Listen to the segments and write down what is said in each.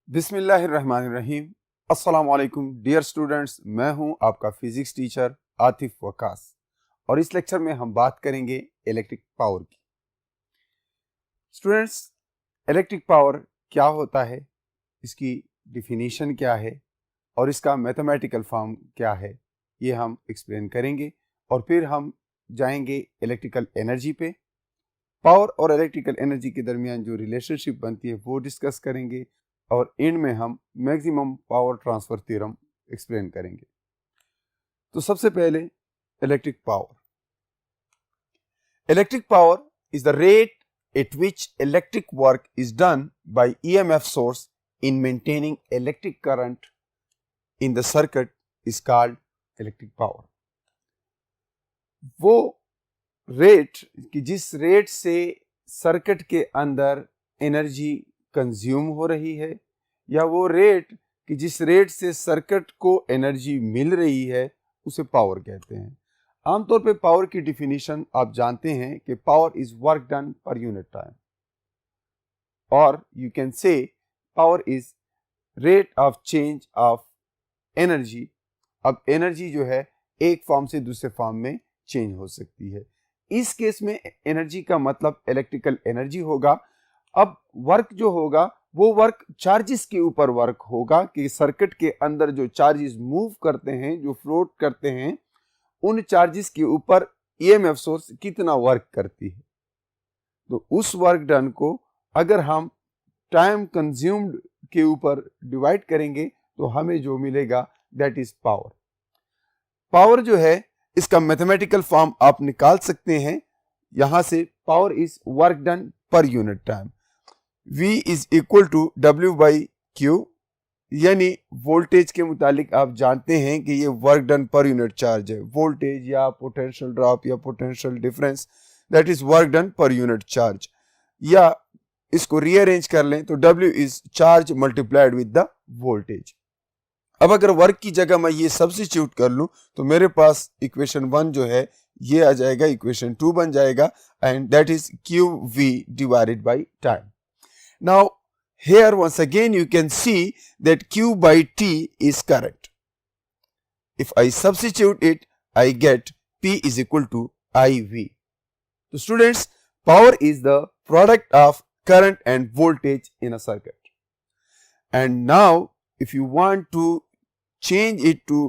बिस्मिल्लाहिर्रहमानिर्रहीम। अस्सलाम वालेकुम डियर स्टूडेंट्स, मैं हूं आपका फिजिक्स टीचर आतिफ वकास और इस लेक्चर में हम बात करेंगे इलेक्ट्रिक पावर की। स्टूडेंट्स, इलेक्ट्रिक पावर क्या होता है, इसकी डिफिनीशन क्या है और इसका मैथमेटिकल फॉर्म क्या है, ये हम एक्सप्लेन करेंगे और फिर हम जाएंगे इलेक्ट्रिकल एनर्जी पे। पावर और इलेक्ट्रिकल एनर्जी के दरमियान जो रिलेशनशिप बनती है वो डिस्कस करेंगे और एंड में हम maximum power transfer theorem explain करेंगे। तो सबसे पहले electric power. Electric power is the rate at which electric work is done by EMF source in maintaining electric current in the circuit is called electric power। वो rate कि जिस rate से circuit के अंदर एनर्जी कंज्यूम हो रही है या वो रेट कि जिस रेट से सर्किट को एनर्जी मिल रही है उसे पावर कहते हैं। आमतौर पे पावर की डिफिनीशन आप जानते हैं कि power is work done per unit time, और you can say power is rate of change of energy. अब एनर्जी जो है एक फॉर्म से दूसरे फॉर्म में चेंज हो सकती है। इस केस में एनर्जी का मतलब इलेक्ट्रिकल एनर्जी होगा। अब वर्क जो होगा वो वर्क चार्जेस के ऊपर वर्क होगा कि सर्किट के अंदर जो चार्जेस मूव करते हैं, जो फ्लोट करते हैं, उन चार्जेस के ऊपर ईएमएफ सोर्स कितना वर्क करती है। तो उस वर्क डन को अगर हम टाइम कंज्यूम्ड के ऊपर डिवाइड करेंगे तो हमें जो मिलेगा दैट इज पावर। पावर जो है इसका मैथमेटिकल फॉर्म आप निकाल सकते हैं यहां से। Power is work done per unit time. V is equal to W by Q, यानी वोल्टेज के मुतालिक आप जानते हैं कि ये work done per unit charge है। वोल्टेज या पोटेंशियल ड्रॉप या potential difference, that is work done per unit charge. या इसको रीअरेंज कर लें तो W is charge multiplied with the voltage. अब अगर वर्क की जगह मैं ये सब्स्टिट्यूट कर लूं तो मेरे पास इक्वेशन 1 जो है ये आ जाएगा, इक्वेशन 2 बन जाएगा, and that is QV divided by time. Now here once again you can see that Q by T is current. If I substitute it, I get P is equal to IV. So students, power is the product of current and voltage in a circuit. And now if you want to change it to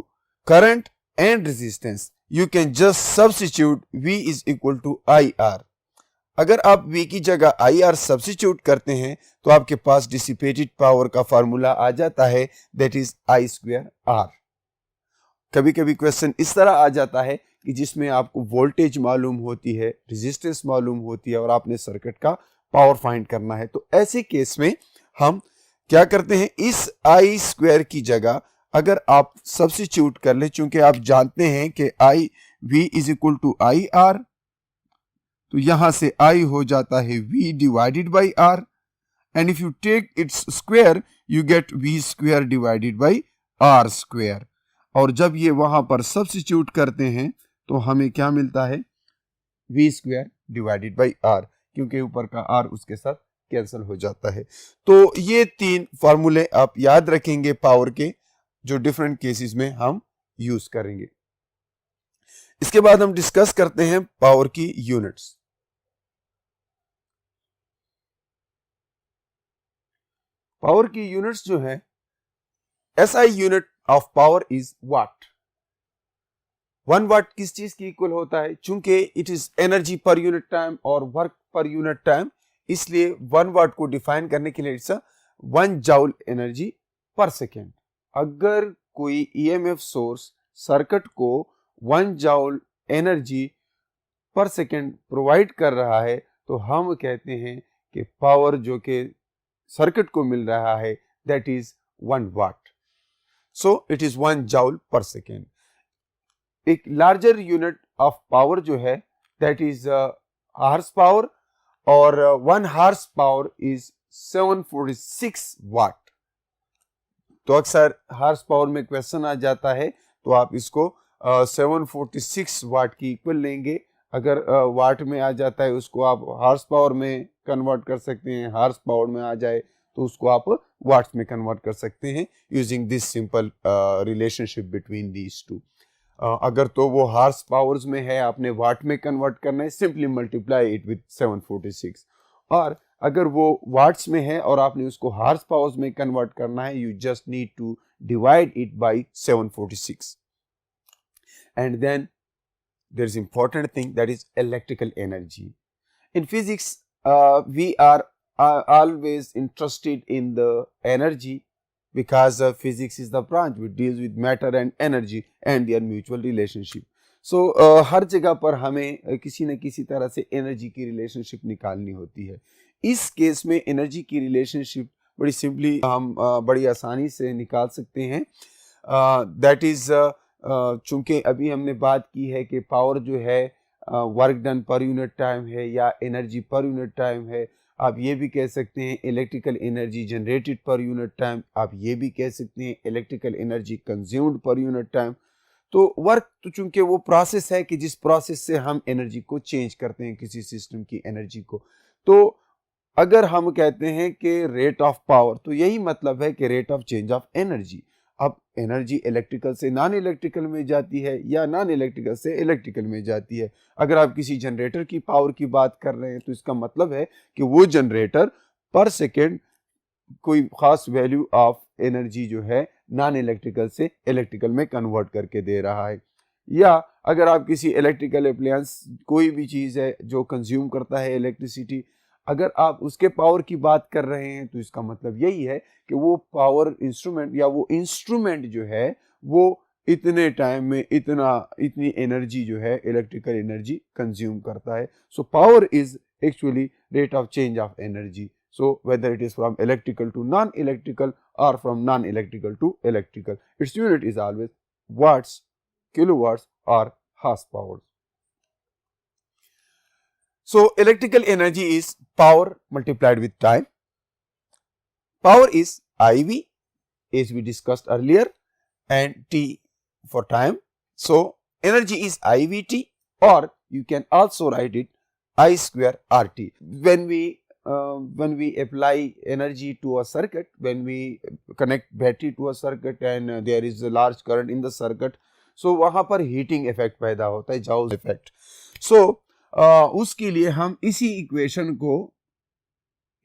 current and resistance, you can just substitute V is equal to IR. अगर आप V की जगह IR substitute करते हैं तो आपके पास dissipated power का formula आ जाता है, दैट इज I²R। कभी कभी क्वेश्चन इस तरह आ जाता है कि जिसमें आपको वोल्टेज मालूम होती है, रेजिस्टेंस मालूम होती है और आपने सर्किट का पावर फाइंड करना है। तो ऐसे केस में हम क्या करते हैं, इस I² की जगह अगर आप सब्स्टिट्यूट कर ले, चूंकि आप जानते हैं कि V is equal to IR, तो यहां से I हो जाता है V divided by R, and if you take its square you get V² divided by R²। और जब ये वहां पर सब्स्टिट्यूट करते हैं तो हमें क्या मिलता है, V² डिवाइडेड बाई R, क्योंकि ऊपर का R उसके साथ कैंसिल हो जाता है। तो ये 3 फार्मूले आप याद रखेंगे पावर के, जो डिफरेंट केसेस में हम यूज करेंगे। इसके बाद हम डिस्कस करते हैं पावर की यूनिट्स। पावर की यूनिट्स जो है, SI unit of power is what. 1 वाट किस चीज की इक्वल होता है, चूंकि इट इज एनर्जी पर यूनिट टाइम और वर्क पर यूनिट टाइम, इसलिए 1 वाट को डिफाइन करने के लिए इट्स 1 जूल एनर्जी पर सेकेंड। अगर कोई EMF सोर्स सर्किट को 1 जूल एनर्जी पर सेकेंड प्रोवाइड कर रहा है तो हम कहते हैं कि पावर जो कि सर्किट को मिल रहा है that is 1 watt. So it is 1 joule per second. एक लार्जर यूनिट ऑफ पावर जो है दैट इज हार्स पावर, और 1 हार्स पावर इज 746 वाट। तो अक्सर हार्स पावर में क्वेश्चन आ जाता है तो आप इसको 746 वाट की इक्वल लेंगे। अगर वाट में आ जाता है उसको आप हार्स पावर में कन्वर्ट कर सकते हैं, हार्स पावर में आ जाए तो उसको आप वाट्स में कन्वर्ट कर सकते हैं using this simple relationship between these two. अगर तो वो हार्स पावर्स में है, आपने वाट में कन्वर्ट करना है, सिंपली मल्टीप्लाई इट विद 746। और अगर वो वाट्स में है और आपने उसको हार्स पावर्स में कन्वर्ट करना है, you just need to divide it by 746. And then there is important thing, that is electrical energy. In physics we are always interested in the energy because physics is the branch which deals with matter and energy and their mutual relationship. So हर जगह पर हमें किसी न किसी तरह से energy की relationship निकालनी होती है। इस केस में एनर्जी की रिलेशनशिप बड़ी सिंपली हम बड़ी आसानी से निकाल सकते हैं। दैट इज चूंकि अभी हमने बात की है कि पावर जो है work done per unit time है या एनर्जी पर यूनिट टाइम है। आप ये भी कह सकते हैं इलेक्ट्रिकल एनर्जी जनरेटेड पर यूनिट टाइम, आप ये भी कह सकते हैं इलेक्ट्रिकल एनर्जी कंज्यूम्ड पर यूनिट टाइम। तो वर्क तो चूंकि वो प्रोसेस है कि जिस प्रोसेस से हम एनर्जी को चेंज करते हैं, किसी सिस्टम की एनर्जी को। तो अगर हम कहते हैं कि रेट ऑफ पावर, तो यही मतलब है कि rate of change of energy. अब एनर्जी इलेक्ट्रिकल से नॉन इलेक्ट्रिकल में जाती है या नॉन इलेक्ट्रिकल से इलेक्ट्रिकल में जाती है। अगर आप किसी जनरेटर की पावर की बात कर रहे हैं तो इसका मतलब है कि वो जनरेटर पर सेकेंड कोई खास वैल्यू ऑफ एनर्जी जो है नॉन इलेक्ट्रिकल से इलेक्ट्रिकल में कन्वर्ट करके दे रहा है। या अगर आप किसी इलेक्ट्रिकल अप्लायंस, कोई भी चीज़ है जो कंज्यूम करता है इलेक्ट्रिसिटी, अगर आप उसके पावर की बात कर रहे हैं तो इसका मतलब यही है कि वो पावर इंस्ट्रूमेंट या वो इंस्ट्रूमेंट जो है वो इतने टाइम में इतनी एनर्जी जो है इलेक्ट्रिकल एनर्जी कंज्यूम करता है। So power is actually rate of change of energy. So whether it is from electrical to non electrical और from non electrical to electrical, its unit is always watts, kilowatts और horse power. So electrical energy is power multiplied with time. Power is IV as we discussed earlier and T for time. So energy is IVT, or you can also write it I square RT. When we apply energy to a circuit, when we connect battery to a circuit and there is a large current in the circuit, so वहाँ पर heating effect पैदा होता है, Joule effect. So उसके लिए हम इसी equation को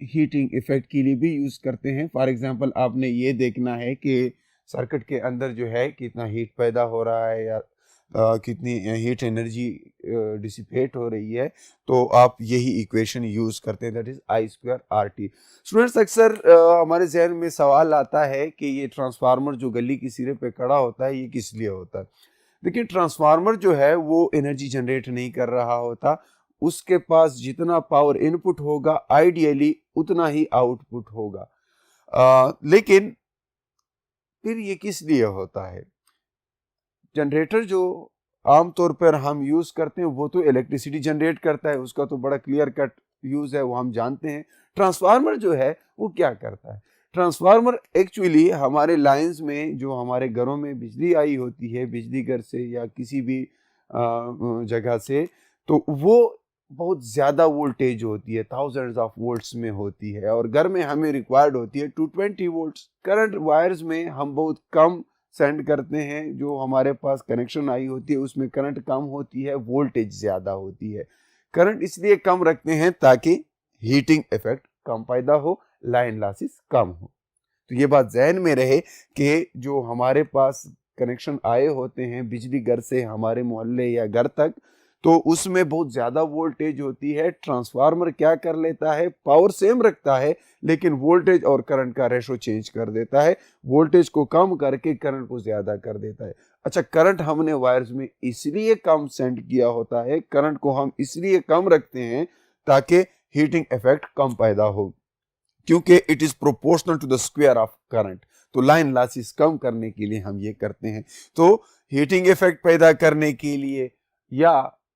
हीटिंग इफेक्ट के लिए भी यूज करते हैं। फॉर एग्जांपल आपने ये देखना है कि सर्किट के अंदर जो है कितना हीट पैदा हो रहा है या कितनी हीट एनर्जी डिसिपेट हो रही है, तो आप यही इक्वेशन यूज करते हैं, that is I square R T. Students, अक्सर हमारे जहन में सवाल आता है कि ये ट्रांसफार्मर जो गली के सिरे पे खड़ा होता है ये किस लिए होता है। देखिए, ट्रांसफार्मर जो है वो एनर्जी जनरेट नहीं कर रहा होता, उसके पास जितना पावर इनपुट होगा आइडियली उतना ही आउटपुट होगा। लेकिन फिर ये किस लिए होता है? जनरेटर जो आमतौर पर हम यूज करते हैं वो तो इलेक्ट्रिसिटी जनरेट करता है, उसका तो बड़ा क्लियर कट यूज है, वो हम जानते हैं। ट्रांसफार्मर जो है वो क्या करता है? ट्रांसफार्मर एक्चुअली हमारे लाइंस में, जो हमारे घरों में बिजली आई होती है, बिजली घर से या किसी भी जगह से, तो वो बहुत ज़्यादा वोल्टेज होती है, थाउजेंड्स ऑफ वोल्ट्स में होती है, और घर में हमें रिक्वायर्ड होती है 220 वोल्ट्स। करंट वायर्स में हम बहुत कम सेंड करते हैं, जो हमारे पास कनेक्शन आई होती है उसमें करंट कम होती है, वोल्टेज ज़्यादा होती है। करंट इसलिए कम रखते हैं ताकि हीटिंग इफेक्ट कम पैदा हो, लाइन लॉसेस कम हो। तो ये बात जहन में रहे कि जो हमारे पास कनेक्शन आए होते हैं बिजली घर से हमारे मोहल्ले या घर तक, तो उसमें बहुत ज़्यादा वोल्टेज होती है। ट्रांसफार्मर क्या कर लेता है, पावर सेम रखता है लेकिन वोल्टेज और करंट का रेशो चेंज कर देता है, वोल्टेज को कम करके करंट को ज़्यादा कर देता है। अच्छा, करंट हमने वायर्स में इसलिए कम सेंड किया होता है, करंट को हम इसलिए कम रखते हैं ताकि हीटिंग इफेक्ट कम पैदा हो, क्योंकि it is proportional to the square of current. तो लाइन लॉसेस कम करने के लिए हम ये करते हैं। तो हीटिंग इफेक्ट पैदा करने के लिए या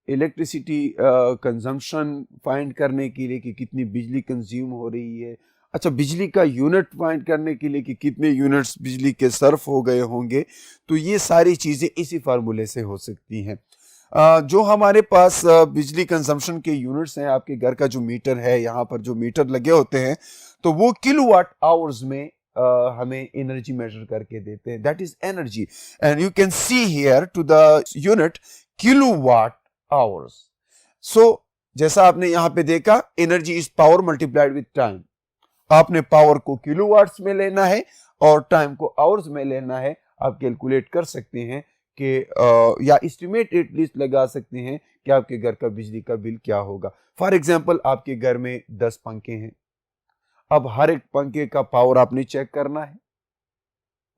इलेक्ट्रिसिटी कंजम्पशन फाइंड करने के लिए कि कितनी बिजली कंज्यूम हो रही है, अच्छा बिजली का यूनिट फाइंड करने के लिए कि कितने यूनिट्स बिजली के सर्फ हो गए होंगे, तो ये सारी चीज़ें इसी फार्मूले से हो सकती हैं। जो हमारे पास बिजली कंजम्पशन के यूनिट्स हैं, आपके घर का जो मीटर है, यहाँ पर जो मीटर लगे होते हैं, तो वो किलोवाट आवर्स में हमें एनर्जी मेजर करके देते हैं. That is energy, and you can see here to the unit kilowatt hours. So जैसा आपने यहाँ पे देखा, energy is power multiplied with time. आपने पावर को किलोवाट्स में लेना है और टाइम को आवर्स में लेना है. आप कैलकुलेट कर सकते हैं कि या एस्टिमेट एटलीस्ट लगा सकते हैं कि आपके घर का बिजली का बिल क्या होगा. फॉर एग्जांपल, आपके घर में 10 पंखे हैं. अब हर एक पंखे का पावर आपने चेक करना है,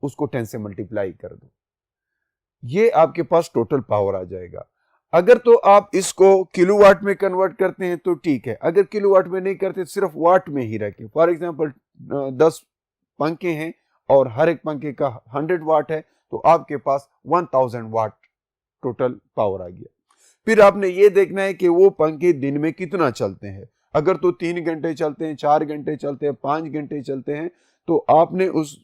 उसको 10 से मल्टीप्लाई कर दो, ये आपके पास टोटल पावर आ जाएगा. अगर तो आप इसको किलोवाट में कन्वर्ट करते हैं तो ठीक है, अगर किलोवाट में नहीं करते, सिर्फ वाट में ही रखें. फॉर एग्जांपल 10 पंखे हैं और हर एक पंखे का 100 वाट है, तो आपके पास 1000 वाट टोटल पावर आ गया. फिर आपने ये देखना है कि वो पंखे दिन में कितना चलते हैं. अगर तो 3 घंटे चलते हैं, 4 घंटे चलते हैं, 5 घंटे चलते हैं, तो आपने उस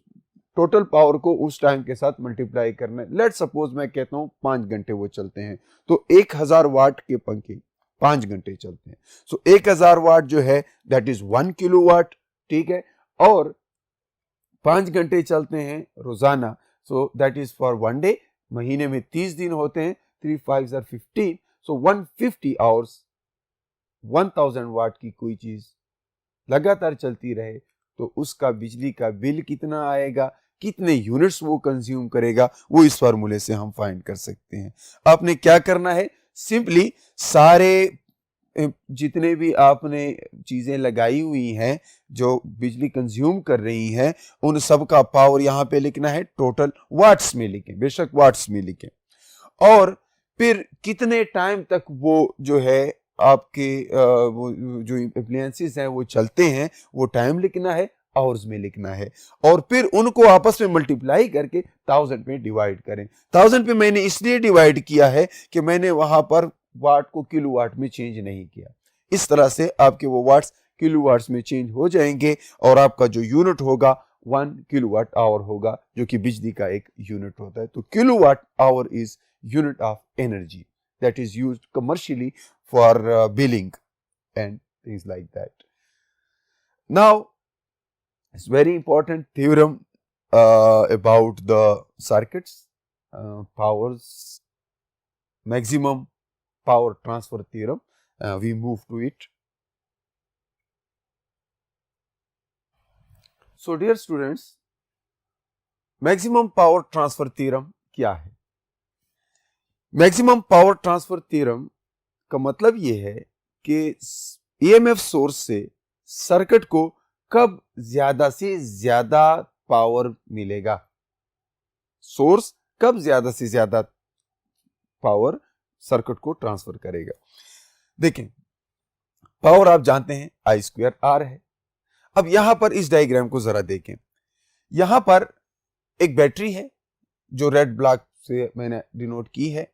टोटल पावर को उस टाइम के साथ मल्टीप्लाई करना है. लेट सपोज मैं कहता हूं 5 घंटे वो चलते हैं, तो 1000 वाट के पंखे 5 घंटे चलते हैं. सो 1000 वाट जो है दैट इज 1 किलोवाट. ठीक है, और 5 घंटे चलते हैं रोजाना, so that is for 1 day. महीने में 30 दिन होते हैं, 3 5 are 15, सो 150 आवर्स 1000 वाट की कोई चीज लगातार चलती रहे, तो उसका बिजली का बिल कितना आएगा, कितने यूनिट्स वो कंज्यूम करेगा, वो इस फार्मूले से हम फाइंड कर सकते हैं. आपने क्या करना है, सिंपली सारे जितने भी आपने चीजें लगाई हुई हैं जो बिजली कंज्यूम कर रही हैं, उन सब का पावर यहां पे लिखना है, टोटल वाट्स में लिखें, बेशक वाट्स में लिखें. और फिर कितने टाइम तक वो जो है आपके वो जो एप्लायंसेस हैं वो चलते हैं, वो टाइम लिखना है, आवर्स में लिखना है. और फिर उनको आपस में मल्टीप्लाई करके 1000 में डिवाइड करें. 1000 पे मैंने इसलिए डिवाइड किया है कि मैंने वहां पर वाट को किलोवाट में चेंज नहीं किया. इस तरह से आपके वो वाट्स किलोवाट्स में चेंज हो जाएंगे और आपका जो यूनिट होगा 1 किलोवाट आवर होगा, जो कि बिजली का एक यूनिट होता है. तो kilowatt hour is unit of energy that is used commercially for billing and things like that. Now, it's very important theorem about the circuits, powers, maximum power transfer theorem. We move to it. So, dear students, maximum power transfer theorem क्या है? Maximum power transfer theorem का मतलब यह है कि EMF source से circuit को कब ज्यादा से ज्यादा पावर मिलेगा. सोर्स कब ज्यादा से ज्यादा पावर सर्किट को ट्रांसफर करेगा. देखें, पावर आप जानते हैं I²R है. अब यहां पर इस डायग्राम को जरा देखें. यहां पर एक बैटरी है जो रेड ब्लॉक से मैंने डिनोट की है,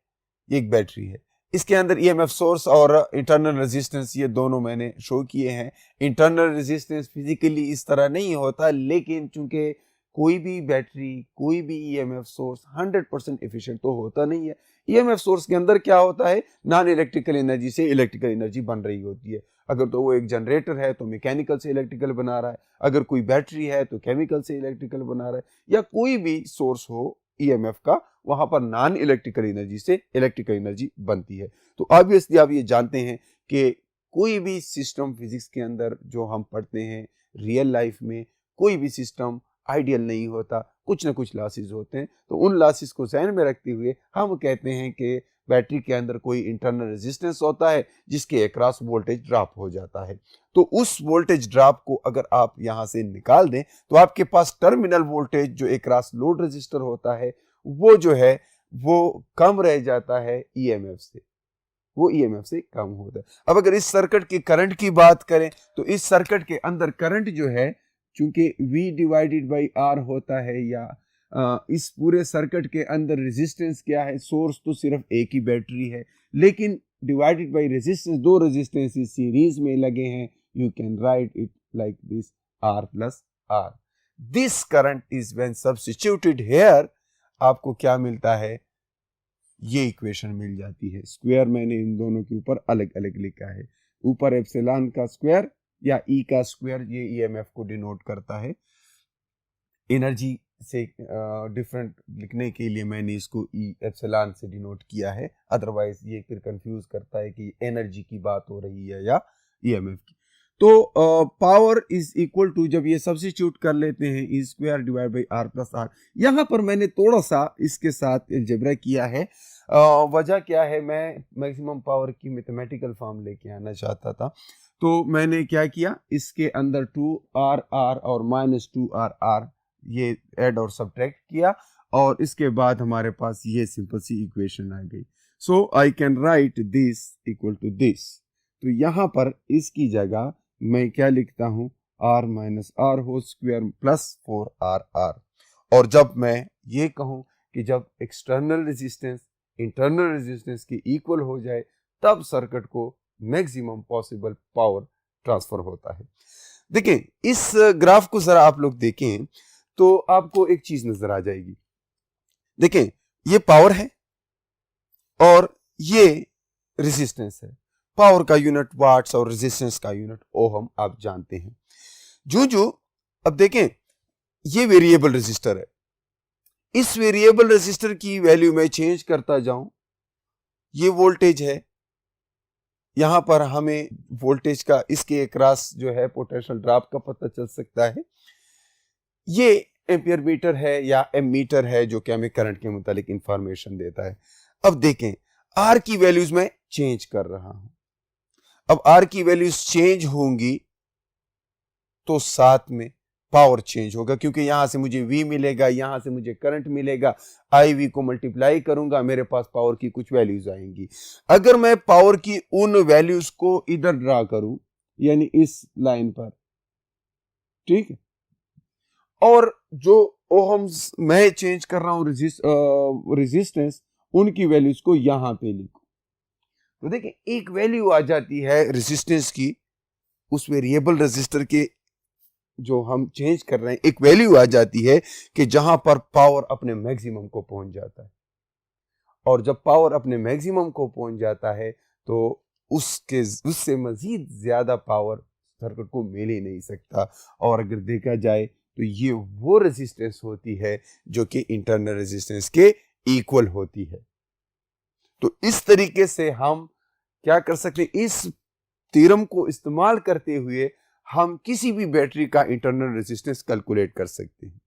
ये एक बैटरी है. इसके अंदर ईएमएफ सोर्स और इंटरनल रेजिस्टेंस ये दोनों मैंने शो किए हैं. इंटरनल रेजिस्टेंस फिजिकली इस तरह नहीं होता, लेकिन चूंकि कोई भी बैटरी, कोई भी ईएमएफ सोर्स 100% एफिशिएंट तो होता नहीं है. ईएमएफ सोर्स के अंदर क्या होता है, नॉन इलेक्ट्रिकल एनर्जी से इलेक्ट्रिकल एनर्जी बन रही होती है. अगर तो वो एक जनरेटर है तो मैकेनिकल से इलेक्ट्रिकल बना रहा है, अगर कोई बैटरी है तो केमिकल से इलेक्ट्रिकल बना रहा है, या कोई भी सोर्स हो ईएमएफ का, वहां पर नॉन इलेक्ट्रिकल एनर्जी से इलेक्ट्रिकल एनर्जी बनती है. तो ऑब्वियसली आप ये जानते हैं कि कोई भी सिस्टम फिजिक्स के अंदर जो हम पढ़ते हैं रियल लाइफ में, कोई भी सिस्टम आइडियल नहीं होता, कुछ ना कुछ लॉसेस होते हैं. तो उन लॉसेस को ध्यान में रखते हुए हम कहते हैं कि बैटरी के अंदर कोई इंटरनल रेजिस्टेंस होता है जिसके अक्रॉस वोल्टेज ड्रॉप हो जाता है. तो उस वोल्टेज ड्रॉप को अगर आप यहां से निकाल दें तो आपके पास टर्मिनल वोल्टेज जो अक्रॉस लोड रजिस्टर होता है वो जो है वो कम रह जाता है ईएमएफ से, वो ईएमएफ से कम होता है. अब अगर इस सर्किट के करंट की बात करें तो इस सर्किट के अंदर करंट जो है, चूंकि V/R होता है, या इस पूरे सर्किट के अंदर रेजिस्टेंस क्या है, सोर्स तो सिर्फ एक ही बैटरी है, लेकिन डिवाइडेड बाय रेजिस्टेंस, दो रेजिस्टेंस सीरीज में लगे हैं. You can write it like this, R+R. This current is when substituted here, आपको क्या मिलता है, ये इक्वेशन मिल जाती है। स्क्वायर मैंने इन दोनों के ऊपर अलग अलग लिखा है, ऊपर एप्सिलॉन का स्क्वायर या ई का स्क्वायर, ये ईएमएफ को डिनोट करता है। एनर्जी से डिफरेंट लिखने के लिए मैंने इसको ई एप्सिलॉन से डिनोट किया है, अदरवाइज ये फिर कंफ्यूज करता है कि एनर्जी की बात हो रही है या ईएमएफ की। तो पावर इज इक्वल टू, जब ये सब्स्टिट्यूट कर लेते हैं, E square divide by R plus R. यहाँ पर मैंने थोड़ा सा इसके साथ अलजेब्रा किया है। वजह क्या है, मैं मैक्सिमम पावर की मैथमेटिकल फॉर्म लेके आना चाहता था, तो मैंने क्या किया, इसके अंदर 2r r और -2r r ये ऐड और सब्ट्रैक्ट किया, और इसके बाद हमारे पास ये सिंपल सी इक्वेशन आ गई। So I can write this equal to this. तो यहाँ पर इसकी जगह मैं क्या लिखता हूँ, r minus R whole square plus 4r। और जब मैं ये कहूँ कि जब एक्सटर्नल रेजिस्टेंस इंटरनल रेजिस्टेंस के इक्वल हो जाए, तब सर्किट को मैक्सिमम पॉसिबल पावर ट्रांसफर होता है। देखें, इस ग्राफ को जरा आप लोग देखें तो आपको एक चीज नजर आ जाएगी। देखें, ये पावर है और ये रेजिस्टेंस है। पावर का यूनिट वाट्स और रेजिस्टेंस का यूनिट ओहम आप जानते हैं। जो अब देखें, ये वेरिएबल रेजिस्टर है, इस वेरिएबल रेजिस्टर की वैल्यू में चेंज करता जाऊं, ये वोल्टेज है, यहां पर हमें वोल्टेज का इसके अक्रॉस जो है पोटेंशियल ड्रॉप का पता चल सकता है। ये एम्पियर मीटर है या एम मीटर है जो कि हमें करंट के मुतालिक इंफॉर्मेशन देता है। अब देखें, आर की वैल्यूज में चेंज कर रहा हूं। अब आर की वैल्यूज चेंज होंगी तो साथ में पावर चेंज होगा, क्योंकि यहां से मुझे V मिलेगा, यहां से मुझे करंट मिलेगा, IV को मल्टीप्लाई करूंगा, मेरे पास पावर की कुछ वैल्यूज आएंगी। अगर मैं पावर की उन वैल्यूज को इधर ड्रा करूं, यानी इस लाइन पर, ठीक है, और जो ओहम्स मैं चेंज कर रहा हूं रेजिस्टेंस, उनकी वैल्यूज को यहां पे लिखूं, तो देखिए एक वैल्यू आ जाती है रेजिस्टेंस की, उस वेरिएबल रेजिस्टर के जो हम चेंज कर रहे हैं, एक वैल्यू आ जाती है कि जहां पर पावर अपने मैक्सिमम को पहुंच जाता है। और जब पावर अपने मैक्सिमम को पहुंच जाता है तो उससे मजीद ज्यादा पावर सर्किट को मिल ही नहीं सकता। और अगर देखा जाए तो ये वो रेजिस्टेंस होती है जो कि इंटरनल रेजिस्टेंस के इक्वल होती है। तो इस तरीके से हम क्या कर सकते हैं, इस थ्योरम को इस्तेमाल करते हुए हम किसी भी बैटरी का इंटरनल रेजिस्टेंस कैलकुलेट कर सकते हैं।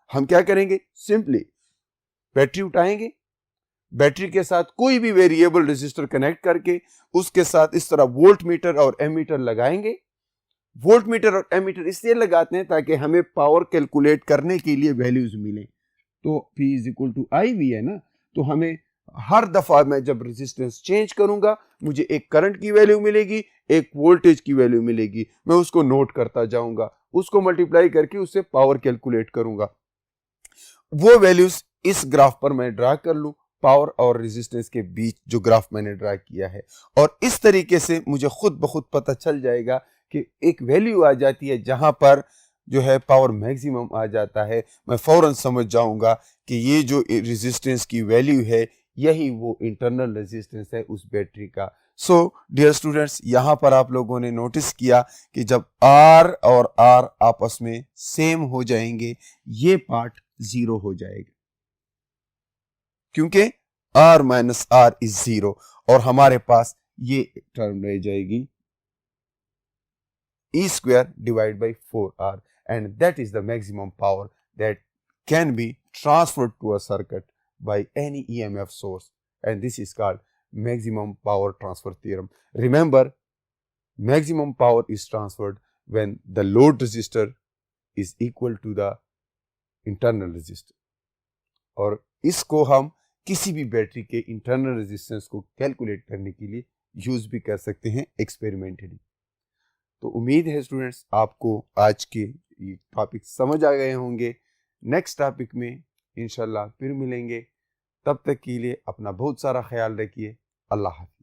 हम क्या करेंगे, सिंपली बैटरी उठाएंगे, बैटरी के साथ कोई भी वेरिएबल रेजिस्टर कनेक्ट करके उसके साथ इस तरह वोल्ट मीटर और एमीटर लगाएंगे। वोल्ट मीटर और एमीटर इसलिए लगाते हैं ताकि हमें पावर कैलकुलेट करने के लिए वैल्यूज मिले। तो P is equal to IV है ना, तो हमें हर दफा मैं जब रेजिस्टेंस चेंज करूंगा, मुझे एक करंट की वैल्यू मिलेगी, एक वोल्टेज की वैल्यू मिलेगी, मैं उसको नोट करता जाऊंगा, उसको मल्टीप्लाई करके उससे पावर कैलकुलेट करूंगा। वो वैल्यूज इस ग्राफ पर मैं ड्रा कर लूं, पावर और रेजिस्टेंस के बीच जो ग्राफ मैंने ड्रा किया है, और इस तरीके से मुझे खुद ब खुद पता चल जाएगा कि एक वैल्यू आ जाती है जहां पर जो है पावर मैक्सिमम आ जाता है। मैं फौरन समझ जाऊंगा कि ये जो रेजिस्टेंस की वैल्यू है, यही वो इंटरनल रेजिस्टेंस है उस बैटरी का। सो डियर स्टूडेंट्स, यहां पर आप लोगों ने नोटिस किया कि जब R और R आपस में सेम हो जाएंगे, ये पार्ट 0 हो जाएगा, क्योंकि R माइनस R इज 0, और हमारे पास ये टर्म रह जाएगी E square divided by 4R, and that is the maximum power that can be transferred to a circuit by any EMF source, and this is called maximum power transfer theorem. Remember, maximum power is transferred when the load resistor is equal to the internal resistor, और इसको हम किसी भी battery के internal resistance को calculate करने के लिए यूज भी कर सकते हैं एक्सपेरिमेंटली। तो उम्मीद है स्टूडेंट्स आपको आज के ये टॉपिक समझ आ गए होंगे। नेक्स्ट टॉपिक में इंशाल्लाह फिर मिलेंगे, तब तक के लिए अपना बहुत सारा ख्याल रखिए। अल्लाह हाफ़िज़।